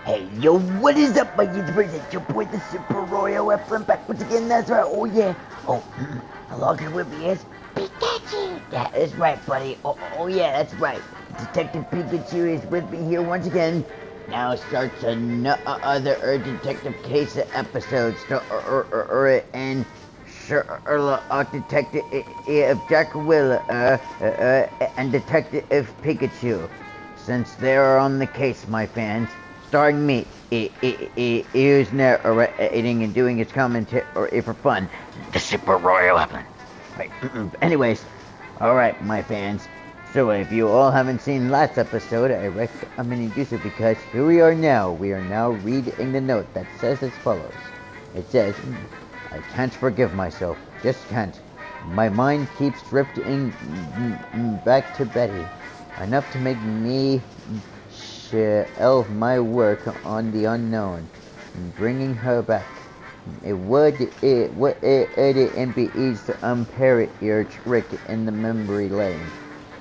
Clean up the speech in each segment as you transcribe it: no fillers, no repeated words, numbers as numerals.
Hey, yo, what is up, my YouTubers? It's your boy, TheSuperRorio Eblen, back once again, that's right, oh yeah. Oh, along here with me is Pikachu. That is right, buddy. Oh yeah, that's right. Detective Pikachu is with me here once again. Now starts another detective case episode, and Sherlock Detective Jack Will, and Detective Pikachu. Since they are on the case, my fans, starring me, who's narrating and doing his commentary for fun, the Super Royal Eblen. Right. Anyways, alright, my fans. So if you all haven't seen last episode, I recommend you do so because here we are now. We are now reading the note that says as follows. It says, I can't forgive myself. Just can't. My mind keeps drifting back to Betty. Enough to make me shelve my work on the unknown, bringing her back. It be easy to unparrot your trick in the memory lane.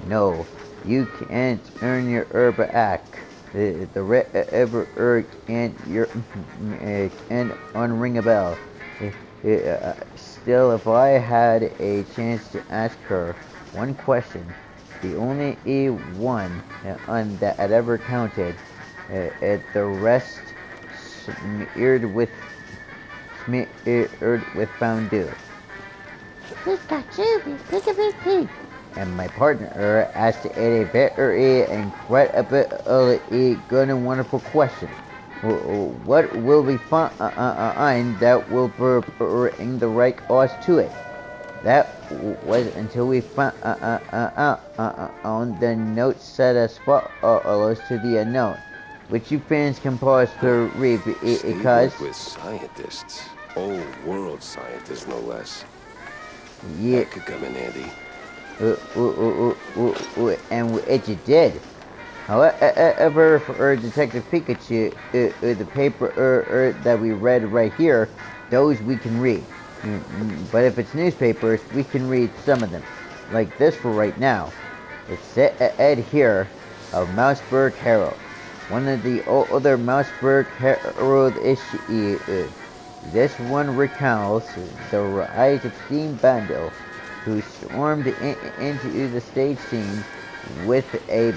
No, you can't earn your herb back. The ever can't can't unring a bell. Still, if I had a chance to ask her one question, the only one that had ever counted, the rest smeared with fondue. Pikachu, Pikachu, and my partner asked a very incredibly good and wonderful question. What will we find that will bring the right cause to it? That was until we found on the note set as follows to the unknown, which you fans can pause to read Stay because work with scientists. Old world scientists, no less. yeah, That could come in handy. and it did. However, for Detective Pikachu, the paper that we read right here, those we can read. But if it's newspapers, we can read some of them. Like this for right now. It said here of Mouseburg Herald. One of the other Mouseburg Herald issues. This one recounts the rise of Steam Bandle, who stormed into the stage scene with a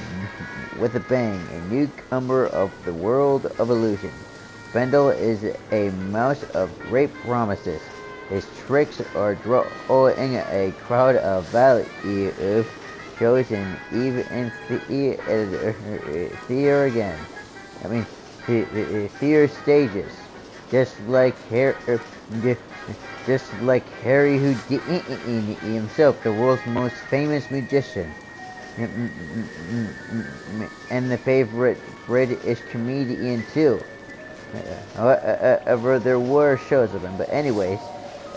bang, a newcomer of the world of illusion. Bendel is a mouse of great promises. His tricks are drawing a crowd of value chosen even in theater again. I mean, theater stages, just like Harry Houdini himself, the world's most famous magician and the favorite British comedian too. However, there were shows of him. But anyways,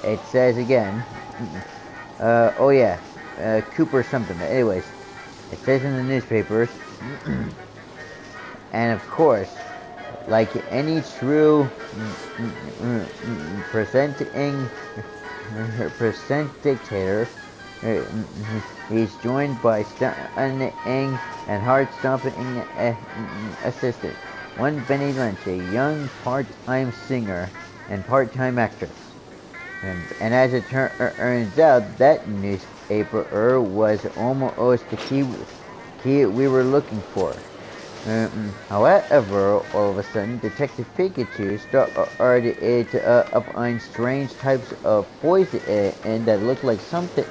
it says again. Oh yeah, Cooper something. But anyways, it says in the newspapers, and of course, like any true presenting dictator, he's joined by stunning and heart-stopping assistant. One Benny Lynch, a young part-time singer and part-time actress. And as it turns out, that newspaper was almost the key we were looking for. However, all of a sudden, Detective Pikachu started to find strange types of poison and that looked like something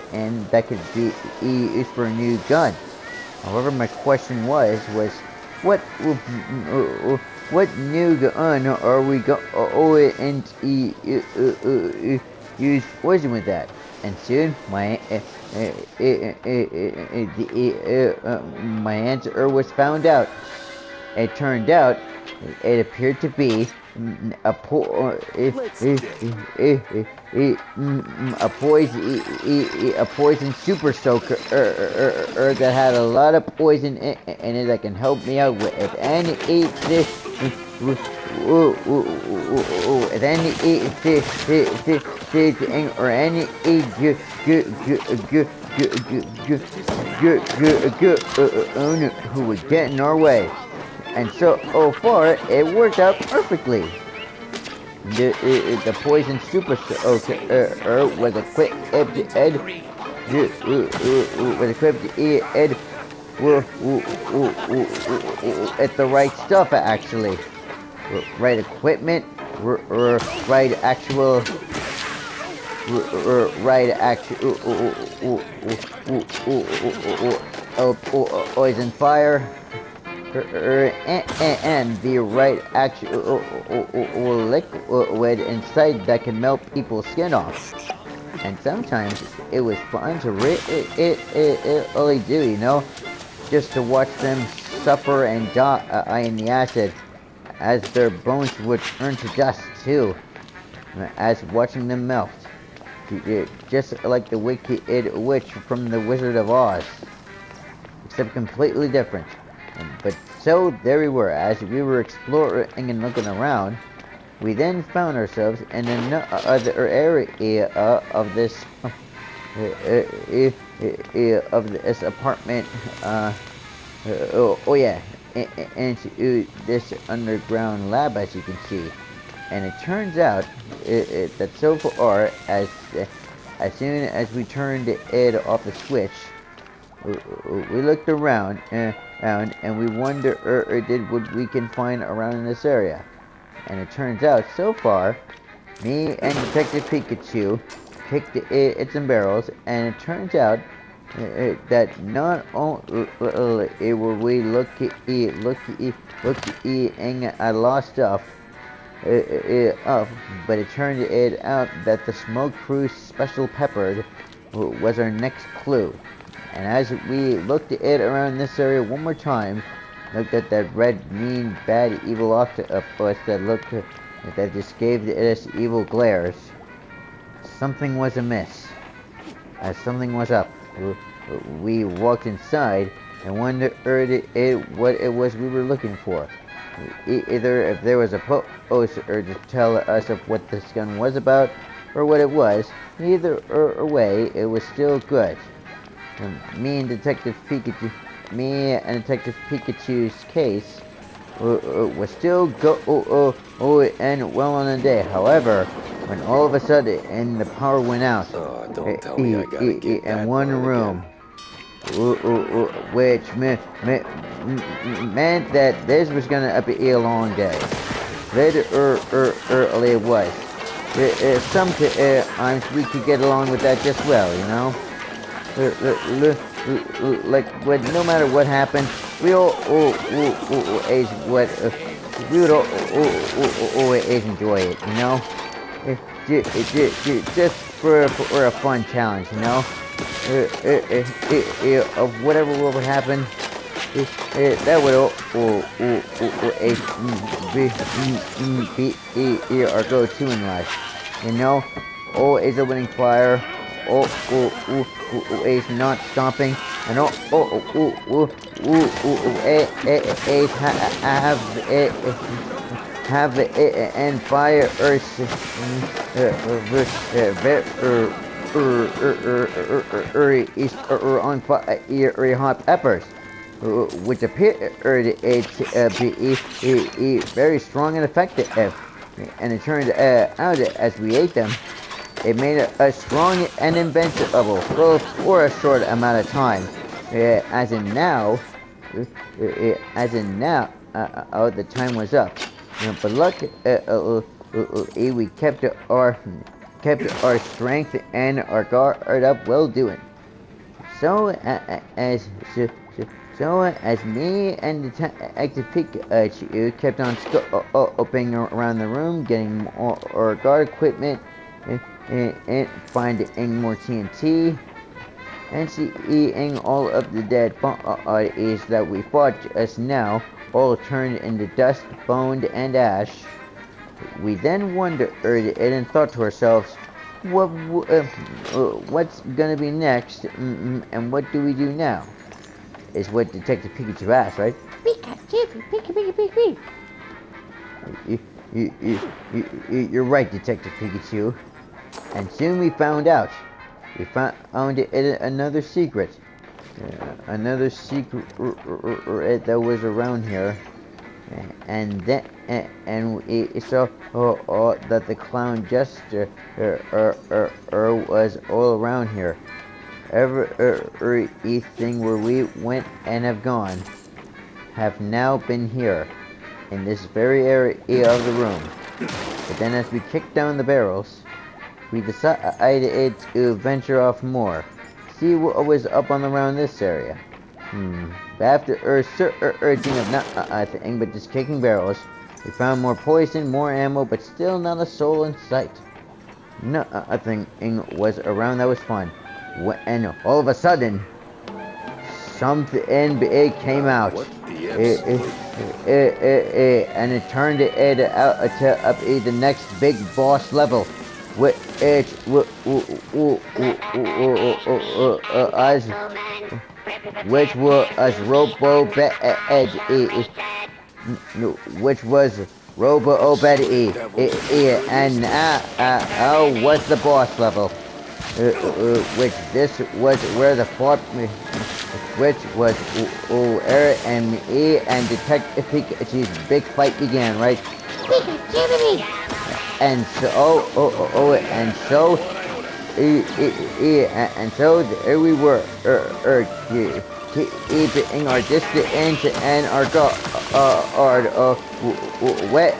and that could be used for a new gun. However, my question was what what new gun are we going to use poison with that? And soon my answer was found out. It turned out it appeared to be a Let's get it. a poison super soaker that had a lot of poison in it that can help me out with it. And eat this. If any or any owner who would get in our way. And so far, it worked out perfectly. The poison super was equipped Ed was equipped Ed at the right stuff actually. Right equipment, right actual right actual poison fire and the right actual liquid inside that can melt people's skin off. And sometimes it was fun to really do, you know, just to watch them suffer and die in the acid, as their bones would turn to dust too, as watching them melt, just like the wicked witch from the Wizard of Oz, except completely different. But so there we were, as we were exploring and looking around. We then found ourselves in another area of this apartment. Oh yeah, into this underground lab, as you can see. And it turns out that so far, as soon as we turned it off the switch, we looked around and we wondered did what we can find around in this area. And it turns out, so far, me and Detective Pikachu kicked its and barrels, and it turns out that not only were we looking at lost stuff, up, but it turned it out that the smoke cruise special peppered was our next clue. And as we looked at it around this area one more time, looked at that red, mean, bad, evil octopus that just gave us evil glares, something was amiss. Something was up. We walked inside and wondered what it was we were looking for. Either if there was a poster to tell us of what this gun was about, or what it was. Either way, it was still good. Me and Detective Pikachu's case was still and well on the day. However, when all of a sudden and the power went out, Oh, don't tell me I gotta get in that one burned room, again. which meant that this was gonna be a long day. Later early it was. Sometimes we could get along with that just well, you know. Like, no matter what happened, we all always we would always enjoy it, you know. Just for a fun challenge, you know. Of whatever will happen, that would be our go-to in life, you know. Always opening fire, always not stopping, and always have it and fire on fire hot peppers, which appear to be very strong and effective. And it turned out that as we ate them, it made us strong and invincible for a short amount of time. As in now, the time was up. But luck, we kept our strength and our guard up well doing. So as me and Detective Pikachu kept on scoping around the room, getting more guard equipment, and finding more TNT, and seeing all of the dead bodies that we fought just now, all turned into dust, bone, and ash. We then wondered and thought to ourselves, what's gonna be next, and what do we do now? Is what Detective Pikachu asked, right? Pikachu, Pikachu. You're right, Detective Pikachu. And soon we found out. We found another secret. Another secret that was around here. And then and we saw that the clown jester was all around here. Everything where we went and have gone have now been here in this very area of the room. But then as we kicked down the barrels, we decided to venture off more. See what was up on around this area. But after urging of not a thing but just kicking barrels, we found more poison, more ammo, but still not a soul in sight. Nothing was around that was fun. And all of a sudden, something big came out. What the Eh, eh, absolute? and it turned it out to up the next big boss level, which as which was Robo which was Robo Obed Sweet devils, and please. was the boss level, which this was where the fought, which was Eric and me and Detective Pikachu's big fight began, right? Pikachu! And so, and so, and so there we were, keeping our distance and our wet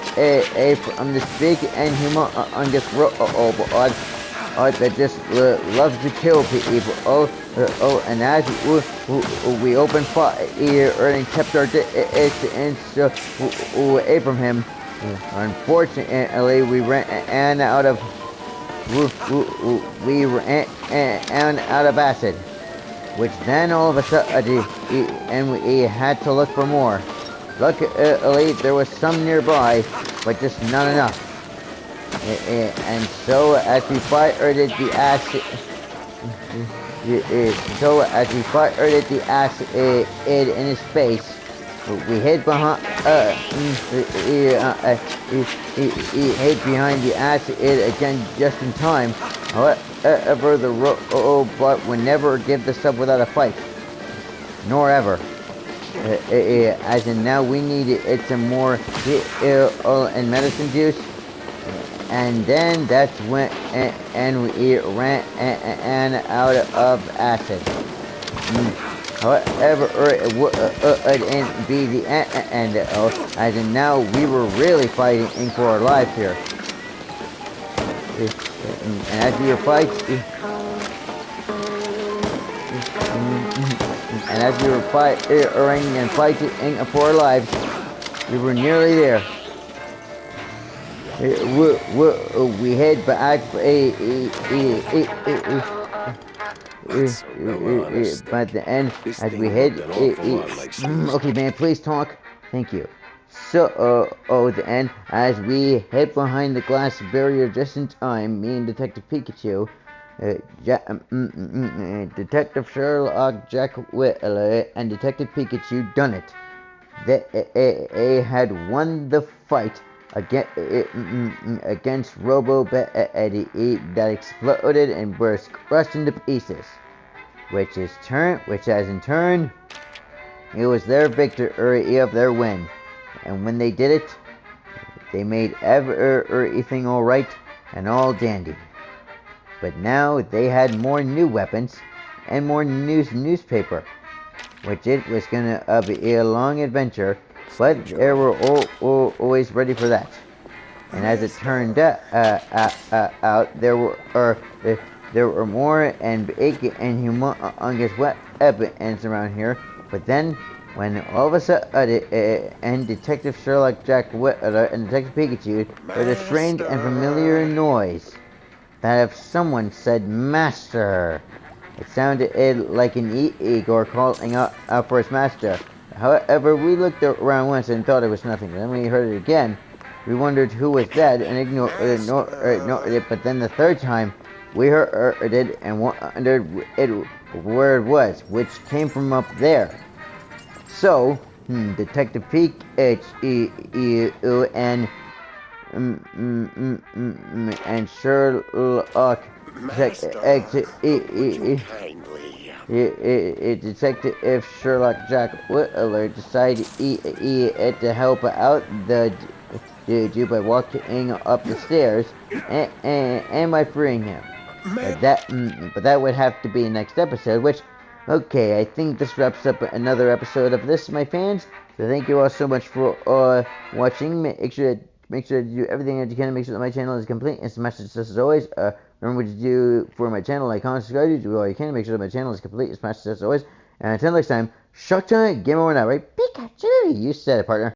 from this big and humongous robot that just loves to kill people. And as we opened fire and kept our distance away from him, unfortunately we ran out of we ran out of acid, which then all of a sudden, and we had to look for more. Luckily, there was some nearby, but just not enough. And so, as we fired the acid, the acid in his face, we hid behind, he hid behind the acid again just in time. However, the robot would never give this up without a fight, nor ever. As in now, we need some more and medicine juice, and then that's when and we ran out of acid. However, it wouldn't be the end, as in now we were really fighting for our lives here. And as we were fighting, fighting for our lives, we were nearly there. We hid back, That's so well honest. but the end This as we thing hid. looked an awful lot like Okay, suicide. man, please talk. Thank you. So, the end as we hid behind the glass barrier just in time, me and Detective Pikachu, Detective Sherlock, Jack Whitler, and Detective Pikachu done it. They had won the fight against Robo that exploded and burst crushed into pieces, which has in turn, it was their victory of their win. And when they did it, they made everything all right and all dandy. But now they had more new weapons and more newspaper, which it was gonna be a long adventure, but they were always ready for that. And as it turned out, there were more and big and humongous weapons around here. But then, when all of a sudden, and Detective Sherlock, Jack Whitler, and Detective Pikachu heard a strange and familiar Master. noise, that if someone said "Master," it sounded like an Igor calling out for his master. However, we looked around once and thought it was nothing. Then we heard it again. We wondered who was that and ignored it. But then the third time, we heard it and wondered where it was, which came from up there. So, Detective Peak and Sherlock Master, would you kindly? It detected if Sherlock Jack would alert decide to help out the dude by walking up the stairs and by freeing him. Man, But that would have to be next episode. Which, okay, I think this wraps up another episode of this, my fans. So thank you all so much for watching. Make sure to do everything that you can to make sure that my channel is complete and smash the success as always. Remember what to do for my channel, like, comment, subscribe, you do all you can to make sure that my channel is complete and smash the success as always. And until next time, Shock Time, game over now, right? Pikachu, you said it, partner.